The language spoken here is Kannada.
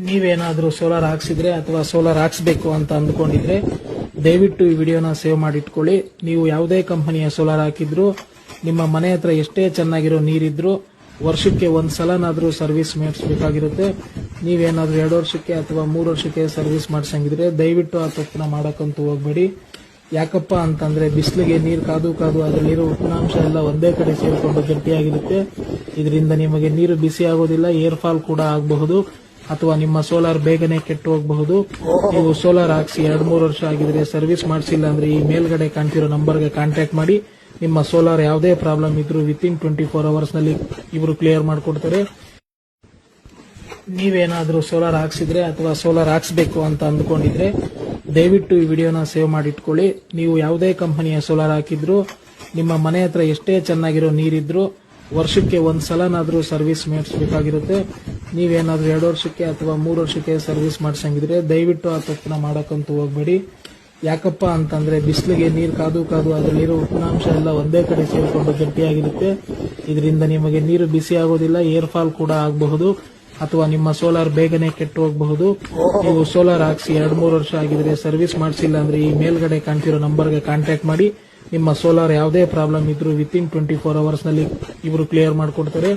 ನೀವೇನಾದರೂ ಸೋಲಾರ್ ಹಾಕ್ಸಿದ್ರೆ ಅಥವಾ ಸೋಲಾರ್ ಹಾಕ್ಸ್ಬೇಕು ಅಂತ ಅಂದ್ಕೊಂಡಿದ್ರೆ ದಯವಿಟ್ಟು ಈ ವಿಡಿಯೋನ ಸೇವ್ ಮಾಡಿಟ್ಕೊಳ್ಳಿ. ನೀವು ಯಾವುದೇ ಕಂಪನಿಯ ಸೋಲಾರ್ ಹಾಕಿದ್ರು ನಿಮ್ಮ ಮನೆ ಹತ್ರ ಎಷ್ಟೇ ಚೆನ್ನಾಗಿರೋ ನೀರಿದ್ರು ವರ್ಷಕ್ಕೆ ಒಂದು ಸಲನಾದರೂ ಸರ್ವಿಸ್ ಮಾಡಿಸಬೇಕಾಗಿರುತ್ತೆ. ನೀವೇನಾದ್ರೂ 2 ವರ್ಷಕ್ಕೆ ಅಥವಾ 3 ವರ್ಷಕ್ಕೆ ಸರ್ವಿಸ್ ಮಾಡಿಸಂಗಿದ್ರೆ ದಯವಿಟ್ಟು ಆ ತಪ್ಪನ್ನ ಮಾಡೋಕ್ಕಂತೂ ಹೋಗ್ಬೇಡಿ. ಯಾಕಪ್ಪ ಅಂತಂದ್ರೆ ಬಿಸಿಲಿಗೆ ನೀರು ಕಾದು ಅದರಲ್ಲಿರೋ ಉಷ್ಣಾಂಶ ಎಲ್ಲ ಒಂದೇ ಕಡೆ ಸೇರಿಕೊಂಡು ಗಟ್ಟಿಯಾಗಿರುತ್ತೆ. ಇದರಿಂದ ನಿಮಗೆ ನೀರು ಬಿಸಿ ಆಗೋದಿಲ್ಲ, ಏರ್ ಫಾಲ್ ಕೂಡ ಆಗಬಹುದು ಅಥವಾ ನಿಮ್ಮ ಸೋಲಾರ್ ಬೇಗನೆ ಕೆಟ್ಟು ಹೋಗಬಹುದು. ನೀವು ಸೋಲಾರ್ ಹಾಕ್ಸಿ 2-3 ವರ್ಷ ಆಗಿದ್ರೆ ಸರ್ವಿಸ್ ಮಾಡಿಸಿಲ್ಲ ಅಂದ್ರೆ ಈ ಮೇಲ್ಗಡೆ ಕಾಣ್ತಿರೋ ನಂಬರ್ಗೆ ಕಾಂಟ್ಯಾಕ್ಟ್ ಮಾಡಿ. ನಿಮ್ಮ ಸೋಲಾರ್ ಯಾವುದೇ ಪ್ರಾಬ್ಲಮ್ ಇದ್ರೂ ವಿತಿನ್ 24 ಅವರ್ಸ್ ನಲ್ಲಿ ಇವರು ಕ್ಲಿಯರ್ ಮಾಡಿಕೊಡ್ತಾರೆ. ನೀವೇನಾದ್ರೂ ಸೋಲಾರ್ ಹಾಕ್ಸಿದ್ರೆ ಅಥವಾ ಸೋಲಾರ್ ಹಾಕ್ಸ್ಬೇಕು ಅಂತ ಅಂದ್ಕೊಂಡಿದ್ರೆ ದಯವಿಟ್ಟು ಈ ವಿಡಿಯೋನ ಸೇವ್ ಮಾಡಿಟ್ಕೊಳ್ಳಿ. ನೀವು ಯಾವುದೇ ಕಂಪನಿಯ ಸೋಲಾರ್ ಹಾಕಿದ್ರು ನಿಮ್ಮ ಮನೆ ಹತ್ರ ಎಷ್ಟೇ ಚೆನ್ನಾಗಿರೋ ನೀರಿದ್ರು ವರ್ಷಕ್ಕೆ ಒಂದು ಸಲನಾದರೂ ಸರ್ವಿಸ್ ಮಾಡಿಸಬೇಕಾಗಿರುತ್ತೆ. ನೀವೇನಾದ್ರೂ 2 ವರ್ಷಕ್ಕೆ ಅಥವಾ 3 ವರ್ಷಕ್ಕೆ ಸರ್ವಿಸ್ ಮಾಡಿಸಂಗಿದ್ರೆ ದಯವಿಟ್ಟು ಆ ತಪ್ಪನ್ನ ಮಾಡೋಕ್ಕಂತೂ ಹೋಗ್ಬೇಡಿ. ಯಾಕಪ್ಪ ಅಂತಂದ್ರೆ ಬಿಸಿಲಿಗೆ ನೀರು ಕಾದು ಅದರಲ್ಲಿರೋ ಉಷ್ಣಾಂಶ ಎಲ್ಲ ಒಂದೇ ಕಡೆ ಸೇರಿಕೊಂಡು ಗಟ್ಟಿಯಾಗಿರುತ್ತೆ. ಇದರಿಂದ ನಿಮಗೆ ನೀರು ಬಿಸಿ ಆಗೋದಿಲ್ಲ, ಏರ್ ಫಾಲ್ ಕೂಡ ಆಗಬಹುದು ಅಥವಾ ನಿಮ್ಮ ಸೋಲಾರ್ ಬೇಗನೆ ಕೆಟ್ಟು ಹೋಗಬಹುದು. ನೀವು ಸೋಲಾರ್ ಹಾಕ್ಸಿ 2-3 ವರ್ಷ ಆಗಿದ್ರೆ ಸರ್ವಿಸ್ ಮಾಡಿಸಿಲ್ಲ ಅಂದ್ರೆ ಈ ಮೇಲ್ಗಡೆ ಕಾಣ್ತಿರೋ ನಂಬರ್ಗೆ ಕಾಂಟ್ಯಾಕ್ಟ್ ಮಾಡಿ. ನಿಮ್ಮ ಸೋಲಾರ್ ಯಾವುದೇ ಪ್ರಾಬ್ಲಮ್ ಇದ್ರೂ ವಿತಿನ್ 24 ಅವರ್ಸ್ ನಲ್ಲಿ ಇವರು ಕ್ಲಿಯರ್ ಮಾಡಿಕೊಡ್ತಾರೆ.